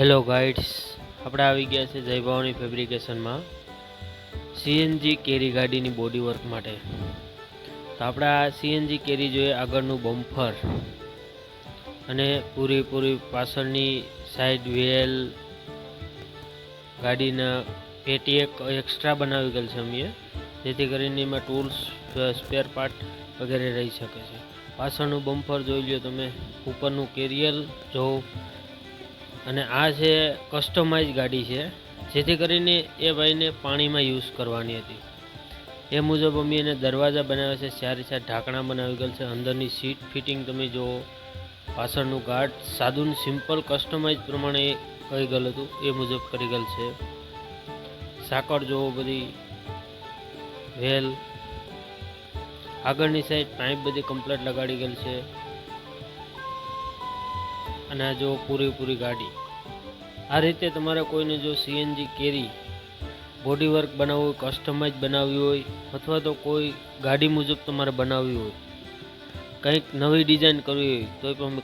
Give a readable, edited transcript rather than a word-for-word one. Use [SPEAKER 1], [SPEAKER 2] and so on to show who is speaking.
[SPEAKER 1] Hello guides, આપણે આવી ગયા છે જય ભવાની ફેબ્રિકેશનમાં સીએનજી કેરી ગાડીની બોડી વર્ક માટે. તો આપણે આ સીએનજી કેરી જોઈએ, આગળનું બમ્ફર અને પૂરી પાછળની સાઈડ વ્હીલ, ગાડીના પેટી એક એક્સ્ટ્રા બનાવી ગયેલ છે અમે, જેથી કરીને એમાં ટૂલ્સ, સ્પેર પાર્ટ વગેરે રહી શકે છે. પાછળનું બમ્ફર જોઈ લો તમે, ઉપરનું કેરિયર જોવો. અને આ છે કસ્ટમાઇઝ ગાડી છે, જેથી કરીને એ ભાઈને પાણીમાં યુઝ કરવાની હતી. એ મુજબ અમે એને દરવાજા બનાવ્યા છે, ચારે ચાર ઢાંકણા બનાવી ગયેલ છે. અંદરની સીટ ફિટિંગ તમે જુઓ, પાછળનું ગાર્ડ સાદું સિમ્પલ કસ્ટમાઇઝ પ્રમાણે કહી ગયેલું હતું એ મુજબ કરી ગયેલ છે. સાકળ જુઓ, બધી વેલ, આગળની સાઈડ પાઇપ બધી કમ્પ્લીટ લગાડી ગયેલ છે. અને આ જો પૂરી ગાડી. આ રીતે તમારે કોઈને જો સીએનજી કેરી બોડી વર્ક બનાવવું હોય, કસ્ટમાઇઝ બનાવવી હોય, અથવા તો કોઈ ગાડી મુજબ તમારે બનાવવી હોય, કંઈક નવી ડિઝાઇન કરવી હોય, તો પણ